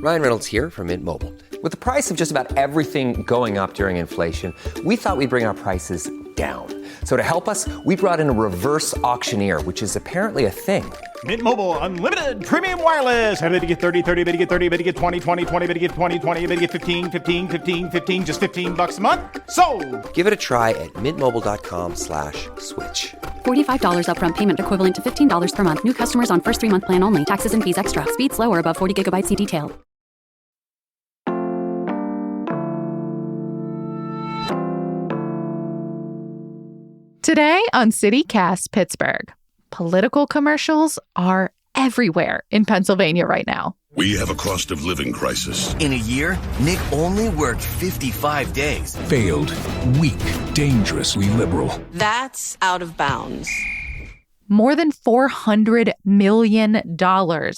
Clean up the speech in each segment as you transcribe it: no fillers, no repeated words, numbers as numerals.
Ryan Reynolds here from Mint Mobile. With the price of just about everything going up during inflation, we thought we'd bring our prices down. So to help us, we brought in a reverse auctioneer, which is apparently a thing. Mint Mobile Unlimited Premium Wireless. How to get 30, 30, bit to get 30, bit to get 20, 20, 20, bit to get 20, 20, bit to get 15, 15, 15, 15, just $15 a month? Sold! Give it a try at mintmobile.com/switch. $45 upfront payment equivalent to $15 per month. New customers on first 3-month plan only. Taxes and fees extra. Speed slower above 40 gigabytes. See detail. Today on CityCast Pittsburgh, political commercials are everywhere in Pennsylvania right now. We have a cost of living crisis. In a year, Nick only worked 55 days. Failed, weak, dangerously liberal. That's out of bounds. More than $400 million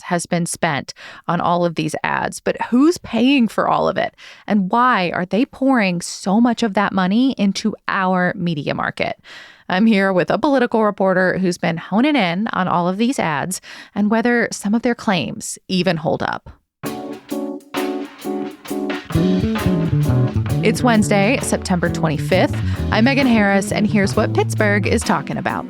has been spent on all of these ads, but who's paying for all of it? And why are they pouring so much of that money into our media market? I'm here with a political reporter who's been honing in on all of these ads and whether some of their claims even hold up. It's Wednesday, September 25th. I'm Megan Harris, and here's what Pittsburgh is talking about.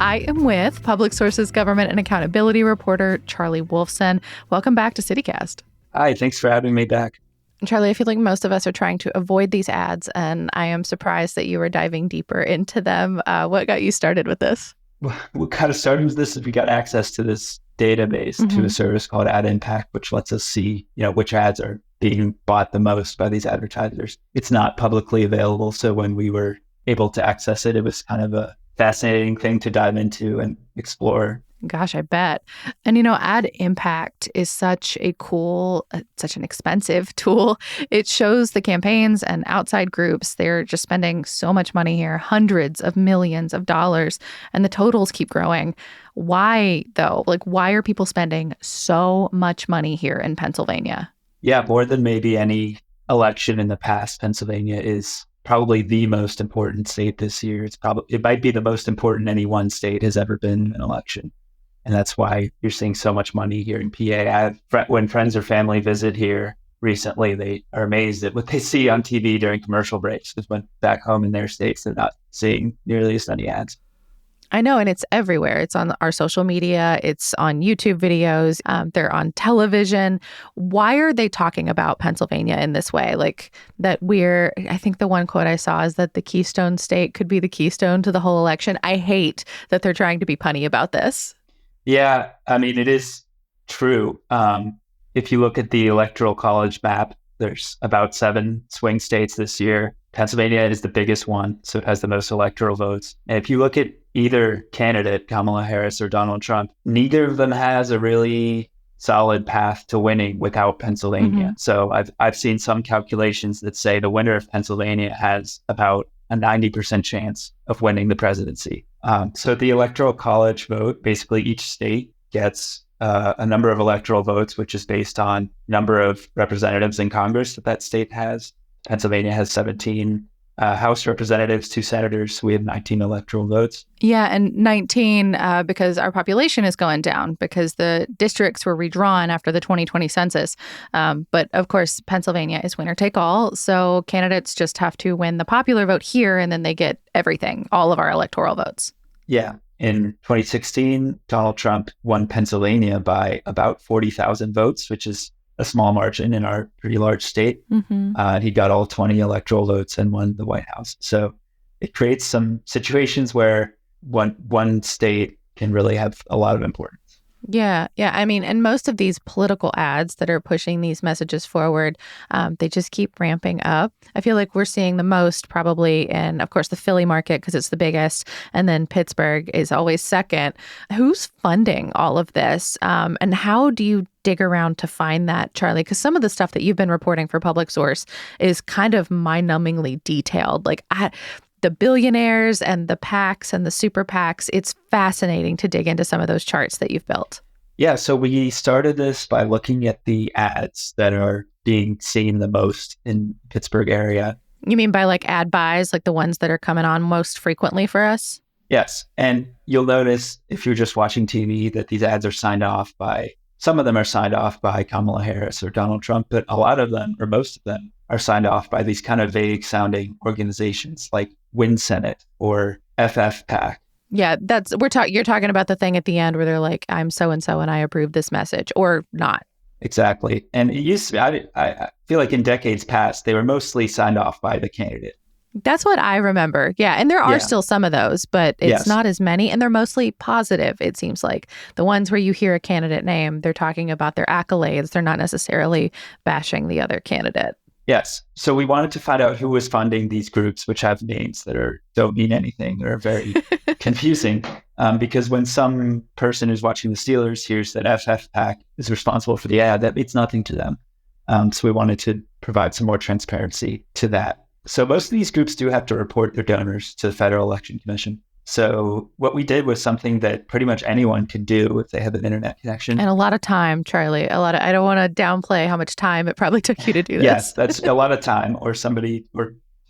I am with PublicSource's government and accountability reporter, Charlie Wolfson. Welcome back to CityCast. Hi, thanks for having me back. Charlie, I feel like most of us are trying to avoid these ads, and I am surprised that you were diving deeper into them. What got you started with this? What got us started with this is we got access to this database, to a service called Ad Impact, which lets us see, which ads are being bought the most by these advertisers. It's not publicly available, so when we were able to access it, it was kind of a fascinating thing to dive into and explore. Gosh, I bet. And, Ad Impact is such a cool, such an expensive tool. It shows the campaigns and outside groups. They're just spending so much money here, hundreds of millions of dollars, and the totals keep growing. Why, though? Why are people spending so much money here in Pennsylvania? Yeah, more than maybe any election in the past, Pennsylvania is probably the most important state this year. It might be the most important any one state has ever been in an election. And that's why you're seeing so much money here in PA. When friends or family visit here recently, they are amazed at what they see on TV during commercial breaks. Because when back home in their states, they're not seeing nearly as many ads. I know, and it's everywhere. It's on our social media. It's on YouTube videos. They're on television. Why are they talking about Pennsylvania in this way? I think the one quote I saw is that the Keystone State could be the keystone to the whole election. I hate that they're trying to be punny about this. Yeah, I mean, it is true. If you look at the Electoral College map, there's about 7 swing states this year. Pennsylvania is the biggest one, so it has the most electoral votes. And if you look at either candidate, Kamala Harris or Donald Trump, neither of them has a really solid path to winning without Pennsylvania. Mm-hmm. So I've seen some calculations that say the winner of Pennsylvania has about a 90% chance of winning the presidency. So the Electoral College vote, basically each state gets a number of electoral votes, which is based on number of representatives in Congress that state has. Pennsylvania has 17 House representatives, 2 senators. We have 19 electoral votes. Yeah, and 19 because our population is going down because the districts were redrawn after the 2020 census. But of course, Pennsylvania is winner take all. So candidates just have to win the popular vote here, and then they get everything, all of our electoral votes. Yeah. In 2016, Donald Trump won Pennsylvania by about 40,000 votes, which is a small margin in our pretty large state. Mm-hmm. He got all 20 electoral votes and won the White House. So it creates some situations where one state can really have a lot of importance. Yeah. I mean, and most of these political ads that are pushing these messages forward, they just keep ramping up. I feel like we're seeing the most probably in, of course, the Philly market because it's the biggest, and then Pittsburgh is always second. Who's funding all of this? And how do you dig around to find that, Charlie? Because some of the stuff that you've been reporting for PublicSource is kind of mind-numbingly detailed. The billionaires and the PACs and the super PACs, it's fascinating to dig into some of those charts that you've built. Yeah, so we started this by looking at the ads that are being seen the most in Pittsburgh area. You mean by like ad buys, like the ones that are coming on most frequently for us? Yes. And you'll notice if you're just watching TV that these ads are signed off by, some of them are signed off by Kamala Harris or Donald Trump, but a lot of them, or most of them, are signed off by these kind of vague sounding organizations like Win Senate or FF PAC. Yeah, you're talking about the thing at the end where they're like, I'm so and I approve this message, or not. Exactly. And it used to be, I feel like in decades past, they were mostly signed off by the candidate. That's what I remember. Yeah. And there are still some of those, but it's not as many. And they're mostly positive, it seems like. The ones where you hear a candidate name, they're talking about their accolades. They're not necessarily bashing the other candidate. Yes. So we wanted to find out who was funding these groups, which have names that don't mean anything. They're very confusing because when some person who's watching the Steelers hears that FF PAC is responsible for the ad, that means nothing to them. So we wanted to provide some more transparency to that. So most of these groups do have to report their donors to the Federal Election Commission. So what we did was something that pretty much anyone can do if they have an internet connection. And a lot of time, Charlie. I don't want to downplay how much time it probably took you to do this. Yes, that's a lot of time, or to be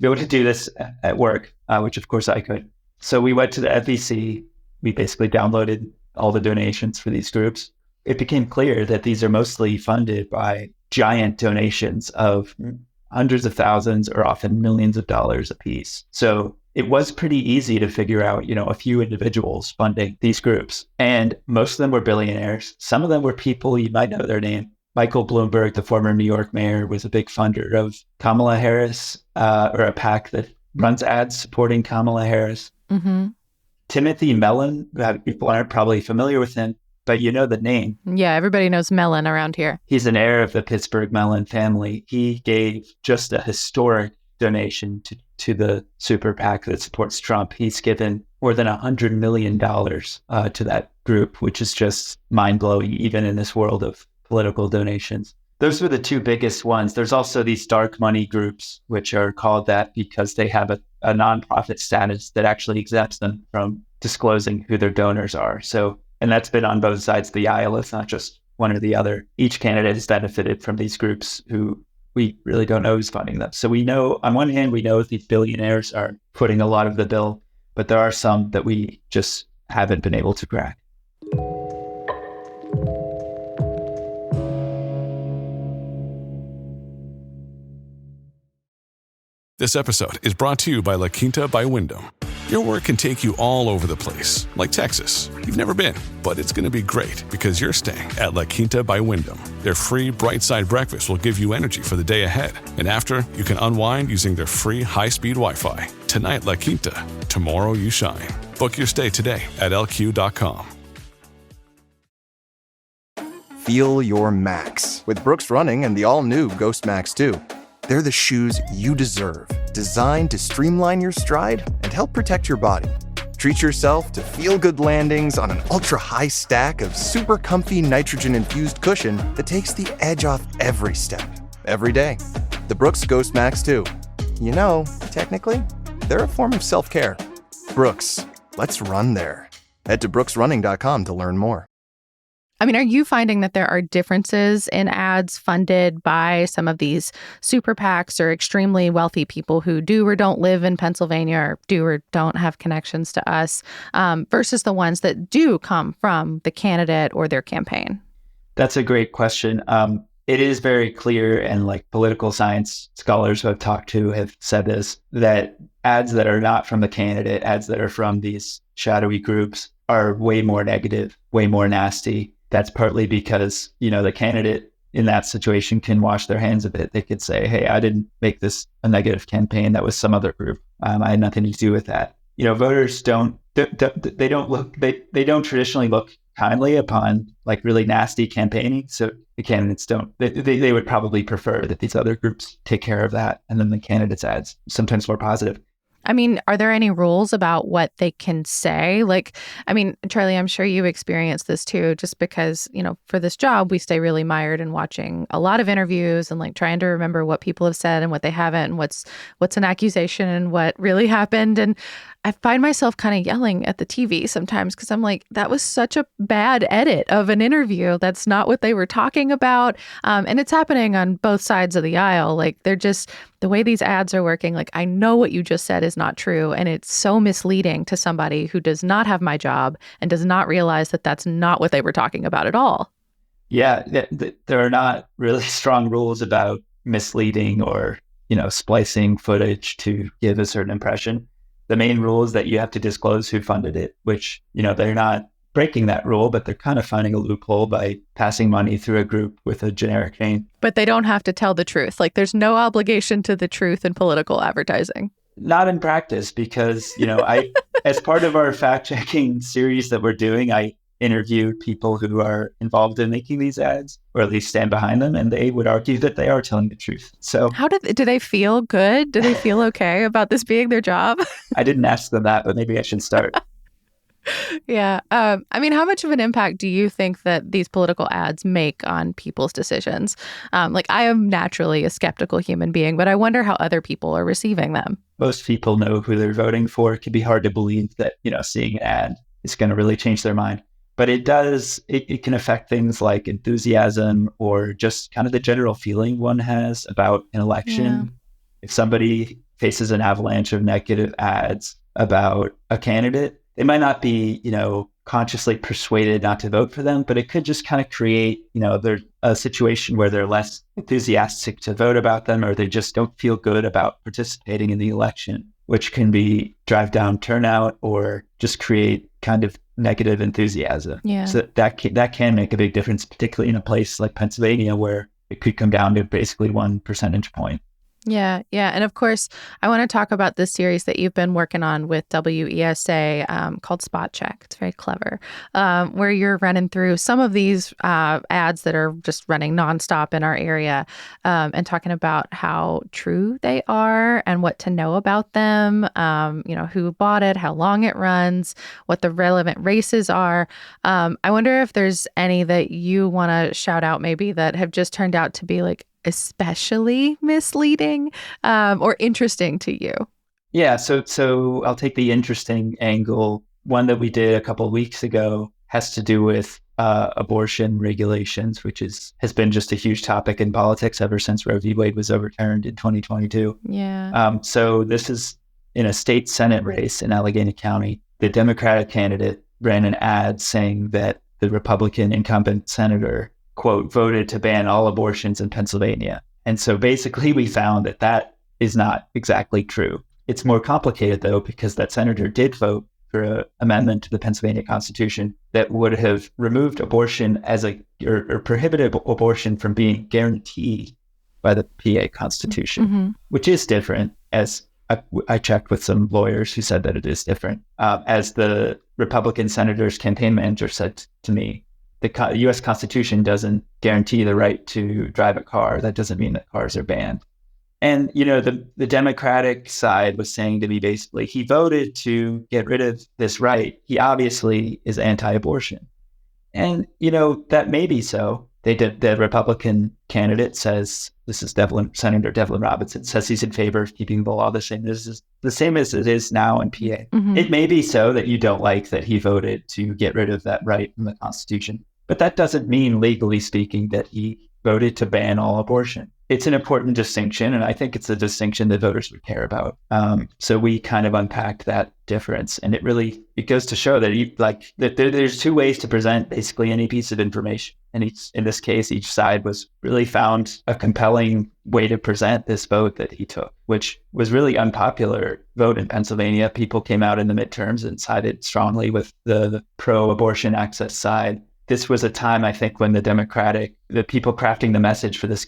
able to do this at work, which of course I could. So we went to the FEC. We basically downloaded all the donations for these groups. It became clear that these are mostly funded by giant donations of hundreds of thousands or often millions of dollars apiece. So it was pretty easy to figure out, a few individuals funding these groups. And most of them were billionaires. Some of them were people you might know their name. Michael Bloomberg, the former New York mayor, was a big funder of Kamala Harris, or a PAC that runs ads supporting Kamala Harris. Mm-hmm. Timothy Mellon, people aren't probably familiar with him, but you know the name. Yeah, everybody knows Mellon around here. He's an heir of the Pittsburgh Mellon family. He gave just a historic donation to the super PAC that supports Trump. He's given more than $100 million to that group, which is just mind-blowing, even in this world of political donations. Those were the two biggest ones. There's also these dark money groups, which are called that because they have a nonprofit status that actually exempts them from disclosing who their donors are. And that's been on both sides of the aisle. It's not just one or the other. Each candidate has benefited from these groups who we really don't know who's funding them. So we know, on one hand, we know these billionaires are footing a lot of the bill, but there are some that we just haven't been able to crack. This episode is brought to you by La Quinta by Wyndham. Your work can take you all over the place, like Texas. You've never been, but it's going to be great because you're staying at La Quinta by Wyndham. Their free Bright Side breakfast will give you energy for the day ahead. And after, you can unwind using their free high-speed Wi-Fi. Tonight, La Quinta. Tomorrow, you shine. Book your stay today at lq.com. Feel your max with Brooks Running and the all-new Ghost Max 2. They're the shoes you deserve, designed to streamline your stride and help protect your body. Treat yourself to feel-good landings on an ultra-high stack of super comfy nitrogen-infused cushion that takes the edge off every step, every day. The Brooks Ghost Max 2. Technically, they're a form of self-care. Brooks, let's run there. Head to brooksrunning.com to learn more. I mean, are you finding that there are differences in ads funded by some of these super PACs or extremely wealthy people who do or don't live in Pennsylvania or do or don't have connections to us versus the ones that do come from the candidate or their campaign? That's a great question. It is very clear, and like political science scholars who I've talked to have said this, that ads that are not from the candidate, ads that are from these shadowy groups are way more negative, way more nasty. That's partly because, the candidate in that situation can wash their hands of it. They could say, hey, I didn't make this a negative campaign. That was some other group. I had nothing to do with that. Voters don't traditionally look kindly upon like really nasty campaigning. So the candidates they would probably prefer that these other groups take care of that. And then the candidates' ads, sometimes more positive. I mean, are there any rules about what they can say? Charlie, I'm sure you experienced this too, just because, for this job, we stay really mired in watching a lot of interviews and like trying to remember what people have said and what they haven't and what's an accusation and what really happened. And I find myself kind of yelling at the TV sometimes because I'm like, that was such a bad edit of an interview. That's not what they were talking about. And it's happening on both sides of the aisle. Like they're just, the way these ads are working, like I know what you just said is not true. And it's so misleading to somebody who does not have my job and does not realize that that's not what they were talking about at all. Yeah, there are not really strong rules about misleading or, splicing footage to give a certain impression. The main rule is that you have to disclose who funded it, which, they're not breaking that rule, but they're kind of finding a loophole by passing money through a group with a generic name. But they don't have to tell the truth. Like there's no obligation to the truth in political advertising. Not in practice, because, I, as part of our fact-checking series that we're doing, I interviewed people who are involved in making these ads, or at least stand behind them, and they would argue that they are telling the truth. So how do they feel good? Do they feel okay about this being their job? I didn't ask them that, but maybe I should start. Yeah. How much of an impact do you think that these political ads make on people's decisions? I am naturally a skeptical human being, but I wonder how other people are receiving them. Most people know who they're voting for. It can be hard to believe that, seeing an ad is going to really change their mind. But it does, it can affect things like enthusiasm or just kind of the general feeling one has about an election. Yeah. If somebody faces an avalanche of negative ads about a candidate, they might not be, consciously persuaded not to vote for them, but it could just kind of create, there's a situation where they're less enthusiastic to vote about them, or they just don't feel good about participating in the election, which can drive down turnout or just create kind of negative enthusiasm. Yeah. So that can make a big difference, particularly in a place like Pennsylvania, where it could come down to basically 1 percentage point. Yeah. And of course, I want to talk about this series that you've been working on with WESA called Spot Check. It's very clever, where you're running through some of these ads that are just running nonstop in our area and talking about how true they are and what to know about them, who bought it, how long it runs, what the relevant races are. I wonder if there's any that you want to shout out maybe that have just turned out to be like especially misleading or interesting to you. Yeah, so I'll take the interesting angle. One that we did a couple of weeks ago has to do with abortion regulations, which has been just a huge topic in politics ever since Roe v. Wade was overturned in 2022. Yeah. So this is in a state Senate race in Allegheny County. The Democratic candidate ran an ad saying that the Republican incumbent senator, quote, voted to ban all abortions in Pennsylvania. And so basically we found that is not exactly true. It's more complicated, though, because that senator did vote for an amendment to the Pennsylvania Constitution that would have removed abortion or prohibited abortion from being guaranteed by the PA Constitution, which is different, as I checked with some lawyers who said that it is different. As the Republican senator's campaign manager said to me, the U.S. Constitution doesn't guarantee the right to drive a car. That doesn't mean that cars are banned. And, the Democratic side was saying to me, basically, he voted to get rid of this right. He obviously is anti-abortion. And, that may be so. The Republican candidate says, this is Senator Devlin Robinson, says he's in favor of keeping the law the same. This is the same as it is now in PA. It may be so that you don't like that he voted to get rid of that right in the Constitution. But that doesn't mean, legally speaking, that he voted to ban all abortion. It's an important distinction, and I think it's a distinction that voters would care about. So we kind of unpacked that difference, and it goes to show that there's two ways to present basically any piece of information. And in this case, each side really found a compelling way to present this vote that he took, which was really unpopular vote in Pennsylvania. People came out in the midterms and sided strongly with the pro-abortion access side. This was a time, I think, when the people crafting the message for this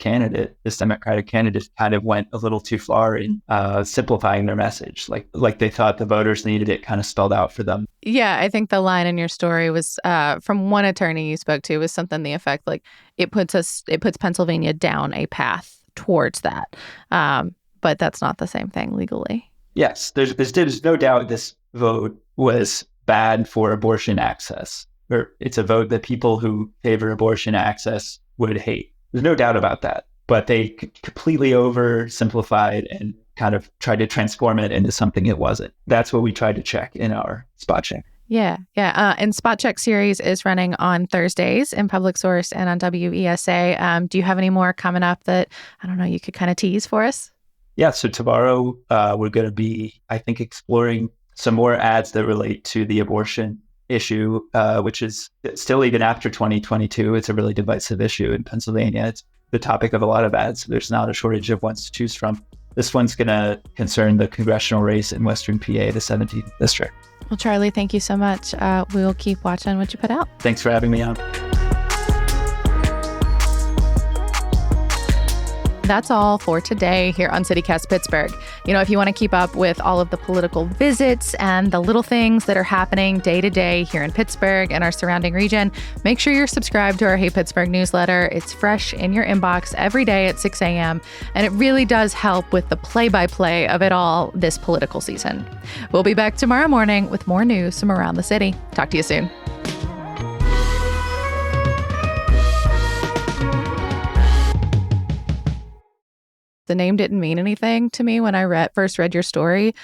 Democratic candidate kind of went a little too far in simplifying their message. Like they thought the voters needed it kind of spelled out for them. Yeah, I think the line in your story was from one attorney you spoke to was something to the effect like it puts Pennsylvania down a path towards that. But that's not the same thing legally. Yes, there's no doubt this vote was bad for abortion access. Or it's a vote that people who favor abortion access would hate. There's no doubt about that. But they completely oversimplified and kind of tried to transform it into something it wasn't. That's what we tried to check in our spot check. Yeah. And Spot Check series is running on Thursdays in PublicSource and on WESA. Do you have any more coming up that, I don't know, you could kind of tease for us? Yeah. So tomorrow we're going to be, I think, exploring some more ads that relate to the abortion issue, which is still, even after 2022, it's a really divisive issue in Pennsylvania. It's the topic of a lot of ads. There's not a shortage of ones to choose from. This one's going to concern the congressional race in Western PA, the 17th district. Well, Charlie, thank you so much. We'll keep watching what you put out. Thanks for having me on. That's all for today here on CityCast Pittsburgh. You know, if you want to keep up with all of the political visits and the little things that are happening day to day here in Pittsburgh and our surrounding region, make sure you're subscribed to our Hey Pittsburgh newsletter. It's fresh in your inbox every day at 6 a.m. And it really does help with the play-by-play of it all this political season. We'll be back tomorrow morning with more news from around the city. Talk to you soon. The name didn't mean anything to me when I first read your story.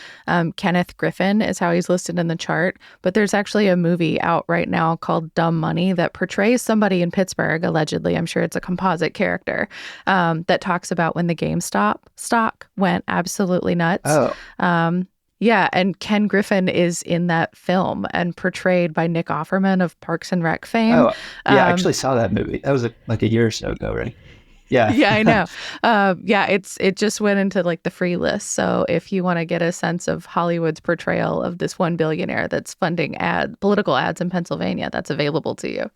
Kenneth Griffin is how he's listed in the chart. But there's actually a movie out right now called Dumb Money that portrays somebody in Pittsburgh, allegedly. I'm sure it's a composite character, that talks about when the GameStop stock went absolutely nuts. Oh. Yeah, and Ken Griffin is in that film and portrayed by Nick Offerman of Parks and Rec fame. Oh, yeah, I actually saw that movie. That was like a year or so ago, right? Yeah. Yeah, I know. It just went into like the free list. So if you want to get a sense of Hollywood's portrayal of this one billionaire that's funding political ads in Pennsylvania, that's available to you.